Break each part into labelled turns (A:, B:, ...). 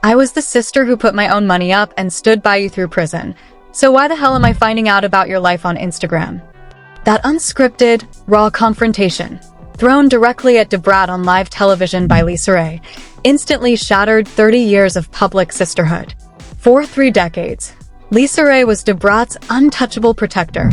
A: I was the sister who put my own money up and stood by you through prison. So why the hell am I finding out about your life on Instagram? That unscripted, raw confrontation, thrown directly at Da Brat on live television by LisaRaye, instantly shattered 30 years of public sisterhood. For 3 decades, LisaRaye was Da Brat's untouchable protector.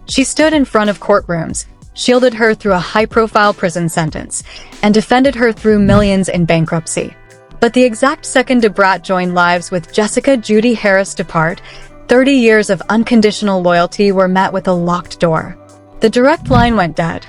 A: She stood in front of courtrooms, shielded her through a high-profile prison sentence, and defended her through millions in bankruptcy. But the exact second Da Brat joined lives with Jessica Judy Harris Da Brat, 30 years of unconditional loyalty were met with a locked door. The direct line went dead.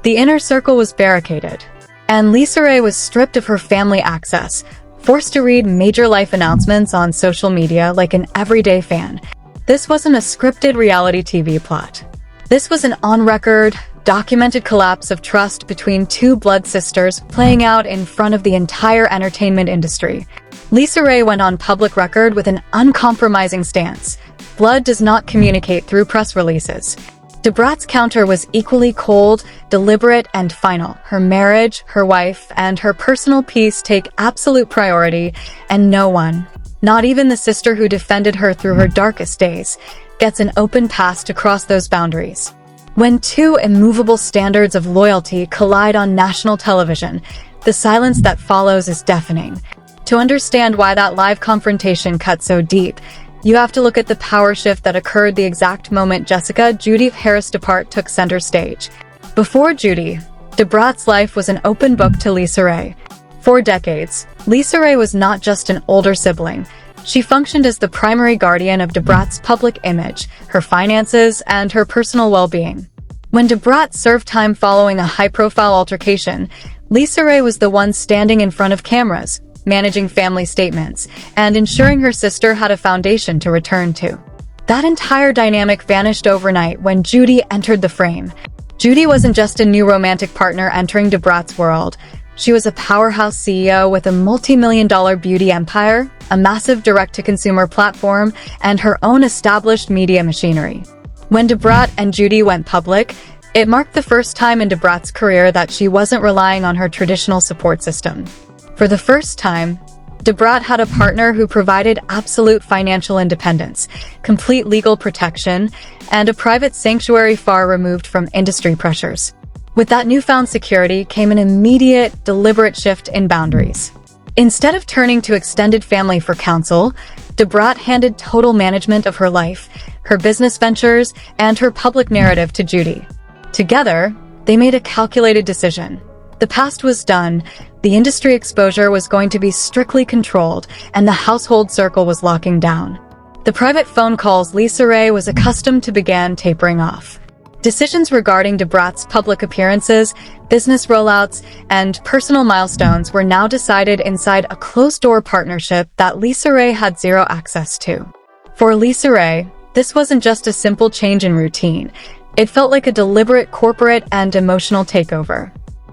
A: The inner circle was barricaded, and LisaRaye was stripped of her family access, forced to read major life announcements on social media like an everyday fan. This wasn't a scripted reality TV plot. This was an on-record, documented collapse of trust between 2 blood sisters playing out in front of the entire entertainment industry. LisaRaye went on public record with an uncompromising stance. Blood does not communicate through press releases. Da Brat's counter was equally cold, deliberate, and final. Her marriage, her wife, and her personal peace take absolute priority, and no one, not even the sister who defended her through her darkest days, gets an open pass to cross those boundaries. When 2 immovable standards of loyalty collide on national television, the silence that follows is deafening. To understand why that live confrontation cut so deep, you have to look at the power shift that occurred the exact moment Jessica Judy Harris Da Brat took center stage. Before Judy, Da Brat's life was an open book to LisaRaye. For decades, LisaRaye was not just an older sibling. She functioned as the primary guardian of Da Brat's public image, her finances, and her personal well-being. When Da Brat served time following a high-profile altercation, LisaRaye was the one standing in front of cameras, managing family statements, and ensuring her sister had a foundation to return to. That entire dynamic vanished overnight when Judy entered the frame. Judy wasn't just a new romantic partner entering Da Brat's world. She was a powerhouse CEO with a multi-million-dollar beauty empire, a massive direct-to-consumer platform, and her own established media machinery. When Da Brat and Judy went public, it marked the first time in Da Brat's career that she wasn't relying on her traditional support system. For the first time, Da Brat had a partner who provided absolute financial independence, complete legal protection, and a private sanctuary far removed from industry pressures. With that newfound security came an immediate, deliberate shift in boundaries. Instead of turning to extended family for counsel, Da Brat handed total management of her life, her business ventures, and her public narrative to Judy. Together, they made a calculated decision. The past was done, the industry exposure was going to be strictly controlled, and the household circle was locking down. The private phone calls LisaRaye was accustomed to began tapering off. Decisions regarding Da Brat's public appearances, business rollouts, and personal milestones were now decided inside a closed-door partnership that LisaRaye had zero access to. For LisaRaye, this wasn't just a simple change in routine. It felt like a deliberate corporate and emotional takeover.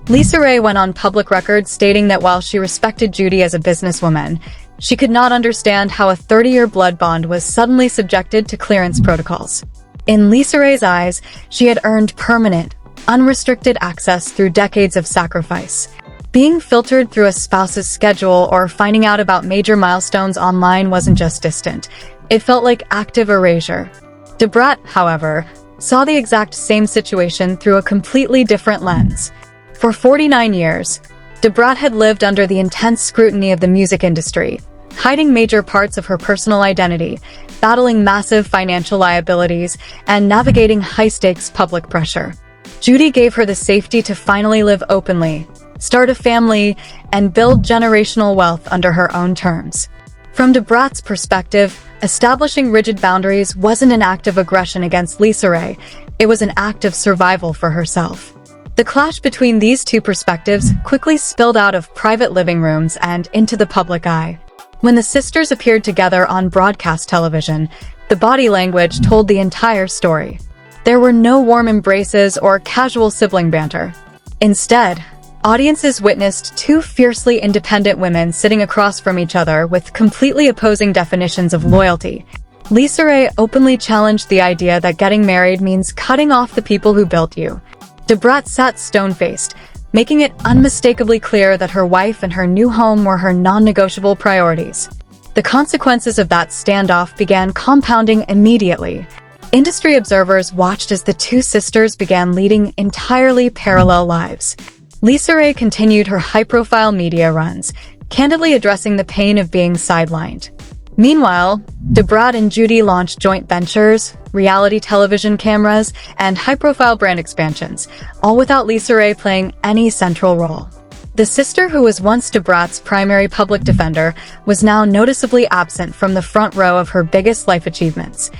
A: LisaRaye went on public record stating that while she respected Judy as a businesswoman, she could not understand how a 30-year blood bond was suddenly subjected to clearance protocols. In LisaRaye's eyes, she had earned permanent, unrestricted access through decades of sacrifice. Being filtered through a spouse's schedule or finding out about major milestones online wasn't just distant. It felt like active erasure. Da Brat, however, saw the exact same situation through a completely different lens. For 49 years, Da Brat had lived under the intense scrutiny of the music industry, hiding major parts of her personal identity, battling massive financial liabilities, and navigating high-stakes public pressure. Judy gave her the safety to finally live openly, start a family, and build generational wealth under her own terms. From Da Brat's perspective, establishing rigid boundaries wasn't an act of aggression against LisaRaye, it was an act of survival for herself. The clash between these two perspectives quickly spilled out of private living rooms and into the public eye. When the sisters appeared together on broadcast television, the body language told the entire story. There were no warm embraces or casual sibling banter. Instead, audiences witnessed 2 fiercely independent women sitting across from each other with completely opposing definitions of loyalty. LisaRaye openly challenged the idea that getting married means cutting off the people who built you. Da Brat sat stone-faced, making it unmistakably clear that her wife and her new home were her non-negotiable priorities. The consequences of that standoff began compounding immediately. Industry observers watched as the two sisters began leading entirely parallel lives. LisaRaye continued her high-profile media runs, candidly addressing the pain of being sidelined. Meanwhile, Da Brat and Judy launched joint ventures, reality television cameras, and high-profile brand expansions, all without LisaRaye playing any central role. The sister who was once Da Brat's primary public defender was now noticeably absent from the front row of her biggest life achievements.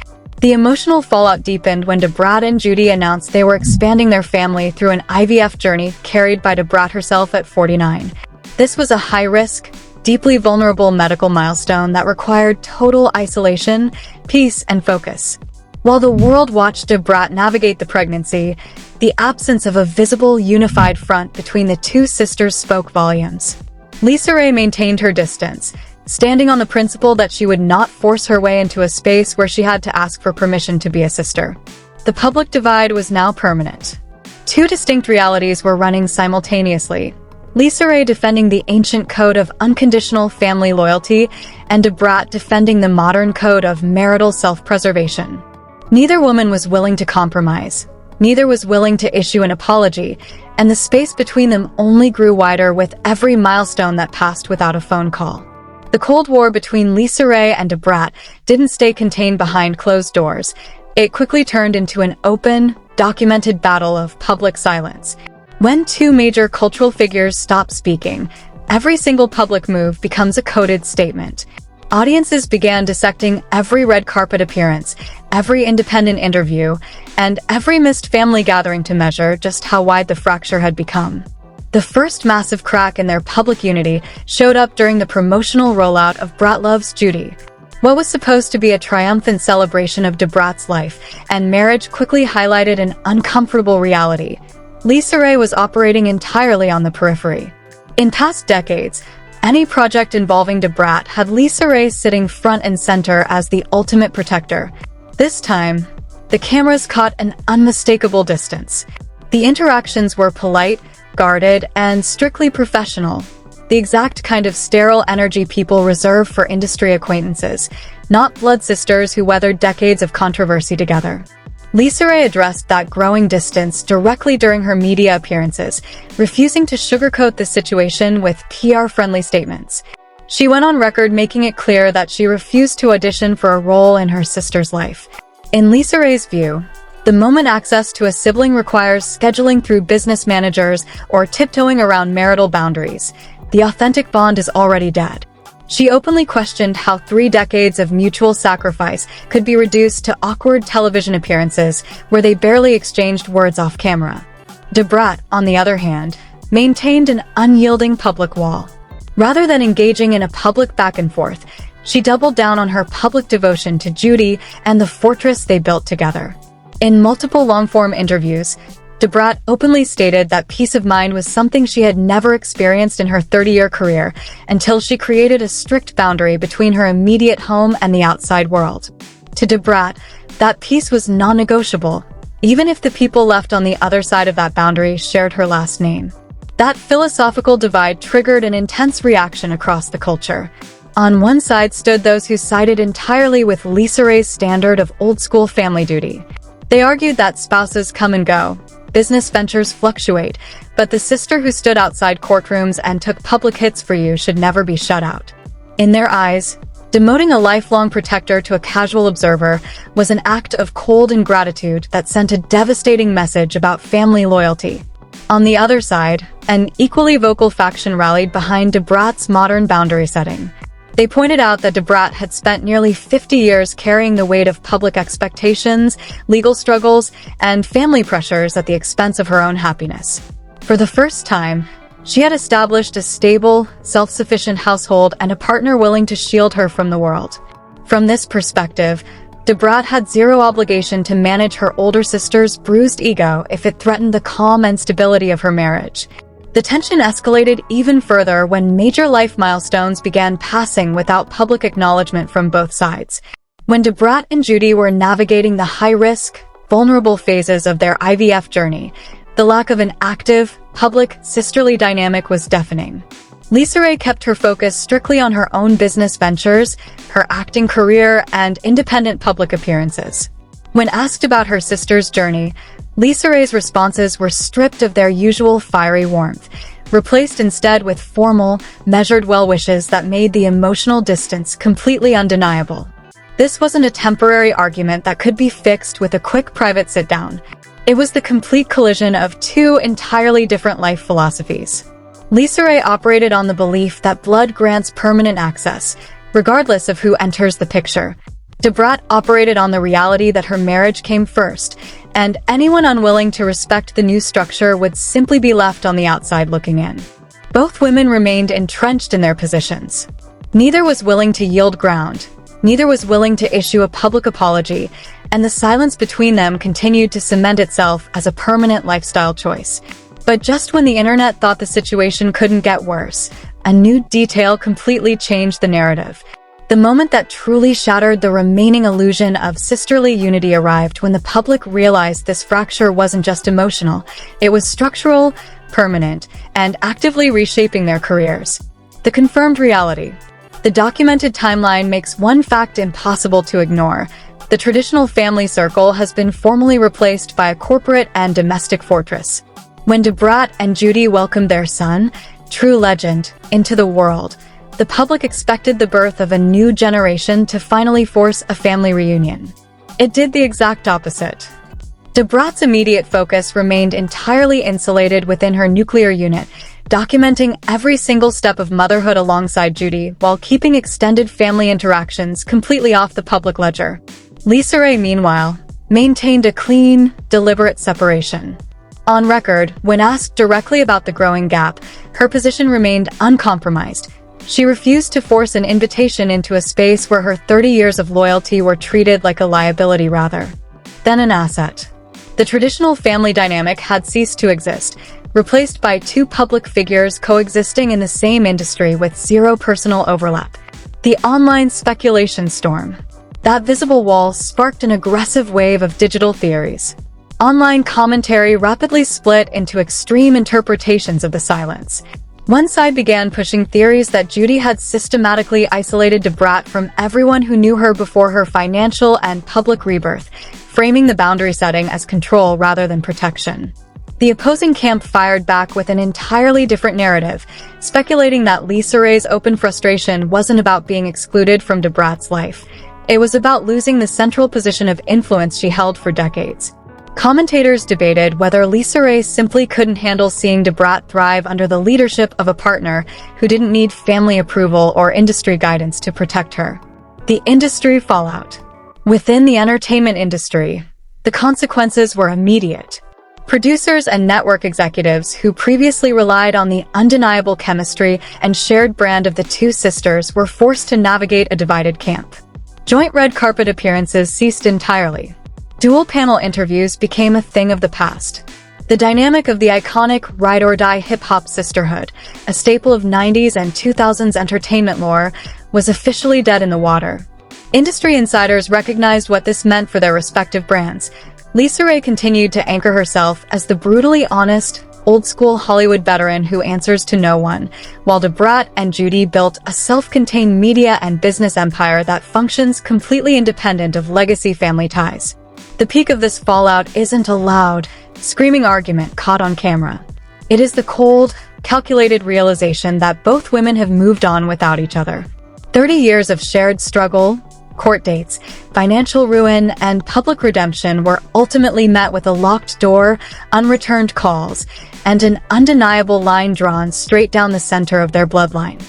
A: The emotional fallout deepened when Da Brat and Judy announced they were expanding their family through an IVF journey carried by Da Brat herself at 49. This was a high-risk, deeply vulnerable medical milestone that required total isolation, peace, and focus. While the world watched Da Brat navigate the pregnancy, the absence of a visible, unified front between the two sisters spoke volumes. LisaRaye maintained her distance, standing on the principle that she would not force her way into a space where she had to ask for permission to be a sister. The public divide was now permanent. Two distinct realities were running simultaneously: LisaRaye defending the ancient code of unconditional family loyalty, and Da Brat defending the modern code of marital self-preservation. Neither woman was willing to compromise. Neither was willing to issue an apology, and the space between them only grew wider with every milestone that passed without a phone call. The Cold War between LisaRaye and Da Brat didn't stay contained behind closed doors. It quickly turned into an open, documented battle of public silence. When two major cultural figures stop speaking, every single public move becomes a coded statement. Audiences began dissecting every red carpet appearance, every independent interview, and every missed family gathering to measure just how wide the fracture had become. The first massive crack in their public unity showed up during the promotional rollout of Brat Loves Judy. What was supposed to be a triumphant celebration of Da Brat's life and marriage quickly highlighted an uncomfortable reality. LisaRaye was operating entirely on the periphery. In past decades, any project involving Da Brat had LisaRaye sitting front and center as the ultimate protector. This time, the cameras caught an unmistakable distance. The interactions were polite, guarded, and strictly professional. The exact kind of sterile energy people reserve for industry acquaintances, not blood sisters who weathered decades of controversy together. LisaRaye addressed that growing distance directly during her media appearances, refusing to sugarcoat the situation with PR-friendly statements. She went on record making it clear that she refused to audition for a role in her sister's life. In LisaRaye's view, the moment access to a sibling requires scheduling through business managers or tiptoeing around marital boundaries, the authentic bond is already dead. She openly questioned how 3 decades of mutual sacrifice could be reduced to awkward television appearances where they barely exchanged words off camera. Da Brat, on the other hand, maintained an unyielding public wall. Rather than engaging in a public back and forth, she doubled down on her public devotion to Judy and the fortress they built together. In multiple long-form interviews, Da Brat openly stated that peace of mind was something she had never experienced in her 30-year career until she created a strict boundary between her immediate home and the outside world. To Da Brat, that peace was non-negotiable, even if the people left on the other side of that boundary shared her last name. That philosophical divide triggered an intense reaction across the culture. On one side stood those who sided entirely with LisaRaye's standard of old-school family duty. They argued that spouses come and go, business ventures fluctuate, but the sister who stood outside courtrooms and took public hits for you should never be shut out. In their eyes, demoting a lifelong protector to a casual observer was an act of cold ingratitude that sent a devastating message about family loyalty. On the other side, an equally vocal faction rallied behind Da Brat's modern boundary setting. They pointed out that Da Brat had spent nearly 50 years carrying the weight of public expectations, legal struggles, and family pressures at the expense of her own happiness. For the first time, she had established a stable, self-sufficient household and a partner willing to shield her from the world. From this perspective, Da Brat had zero obligation to manage her older sister's bruised ego if it threatened the calm and stability of her marriage. The tension escalated even further when major life milestones began passing without public acknowledgement from both sides. When Da Brat and Judy were navigating the high-risk, vulnerable phases of their IVF journey, the lack of an active, public, sisterly dynamic was deafening. LisaRaye kept her focus strictly on her own business ventures, her acting career, and independent public appearances. When asked about her sister's journey, LisaRaye's responses were stripped of their usual fiery warmth, replaced instead with formal, measured well-wishes that made the emotional distance completely undeniable. This wasn't a temporary argument that could be fixed with a quick private sit-down. It was the complete collision of two entirely different life philosophies. LisaRaye operated on the belief that blood grants permanent access, regardless of who enters the picture. Da Brat operated on the reality that her marriage came first, and anyone unwilling to respect the new structure would simply be left on the outside looking in. Both women remained entrenched in their positions. Neither was willing to yield ground. Neither was willing to issue a public apology, and the silence between them continued to cement itself as a permanent lifestyle choice. But just when the internet thought the situation couldn't get worse, a new detail completely changed the narrative. The moment that truly shattered the remaining illusion of sisterly unity arrived when the public realized this fracture wasn't just emotional, it was structural, permanent, and actively reshaping their careers. The confirmed reality. The documented timeline makes one fact impossible to ignore. The traditional family circle has been formally replaced by a corporate and domestic fortress. When Da Brat and Judy welcomed their son, true legend, into the world, the public expected the birth of a new generation to finally force a family reunion. It did the exact opposite. Da Brat's immediate focus remained entirely insulated within her nuclear unit, documenting every single step of motherhood alongside Judy while keeping extended family interactions completely off the public ledger. LisaRaye, meanwhile, maintained a clean, deliberate separation. On record, when asked directly about the growing gap, her position remained uncompromised. She refused to force an invitation into a space where her 30 years of loyalty were treated like a liability rather than an asset. The traditional family dynamic had ceased to exist, replaced by two public figures coexisting in the same industry with zero personal overlap. The online speculation storm. That visible wall sparked an aggressive wave of digital theories. Online commentary rapidly split into extreme interpretations of the silence. One side began pushing theories that Judy had systematically isolated Da Brat from everyone who knew her before her financial and public rebirth, framing the boundary setting as control rather than protection. The opposing camp fired back with an entirely different narrative, speculating that LisaRaye's open frustration wasn't about being excluded from Da Brat's life. It was about losing the central position of influence she held for decades. Commentators debated whether LisaRaye simply couldn't handle seeing Da Brat thrive under the leadership of a partner who didn't need family approval or industry guidance to protect her. The industry fallout. Within the entertainment industry, the consequences were immediate. Producers and network executives who previously relied on the undeniable chemistry and shared brand of the two sisters were forced to navigate a divided camp. Joint red carpet appearances ceased entirely. Dual-panel interviews became a thing of the past. The dynamic of the iconic ride-or-die hip-hop sisterhood, a staple of 90s and 2000s entertainment lore, was officially dead in the water. Industry insiders recognized what this meant for their respective brands. LisaRaye continued to anchor herself as the brutally honest, old-school Hollywood veteran who answers to no one, while Da Brat and Judy built a self-contained media and business empire that functions completely independent of legacy family ties. The peak of this fallout isn't a loud, screaming argument caught on camera. It is the cold, calculated realization that both women have moved on without each other. 30 years of shared struggle, court dates, financial ruin, and public redemption were ultimately met with a locked door, unreturned calls, and an undeniable line drawn straight down the center of their bloodline.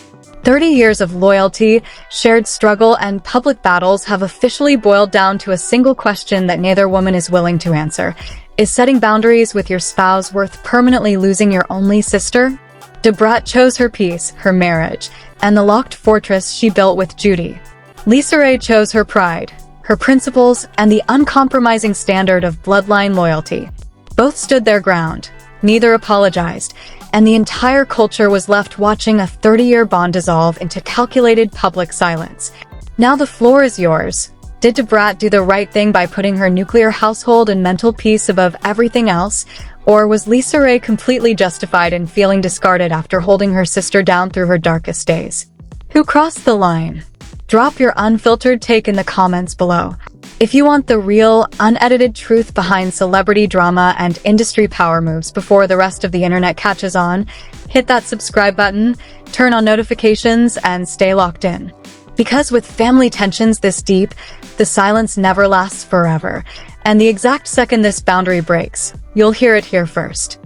A: 30 years of loyalty, shared struggle, and public battles have officially boiled down to a single question that neither woman is willing to answer. Is setting boundaries with your spouse worth permanently losing your only sister? Da Brat chose her peace, her marriage, and the locked fortress she built with Judy. LisaRaye chose her pride, her principles, and the uncompromising standard of bloodline loyalty. Both stood their ground. Neither apologized, and the entire culture was left watching a 30-year bond dissolve into calculated public silence. Now the floor is yours. Did Da Brat do the right thing by putting her nuclear household and mental peace above everything else, Or was LisaRaye completely justified in feeling discarded after holding her sister down through her darkest days? Who crossed the line? Drop your unfiltered take in the comments below. If you want the real, unedited truth behind celebrity drama and industry power moves before the rest of the internet catches on, hit that subscribe button, turn on notifications, and stay locked in. Because with family tensions this deep, the silence never lasts forever, and the exact second this boundary breaks, you'll hear it here first.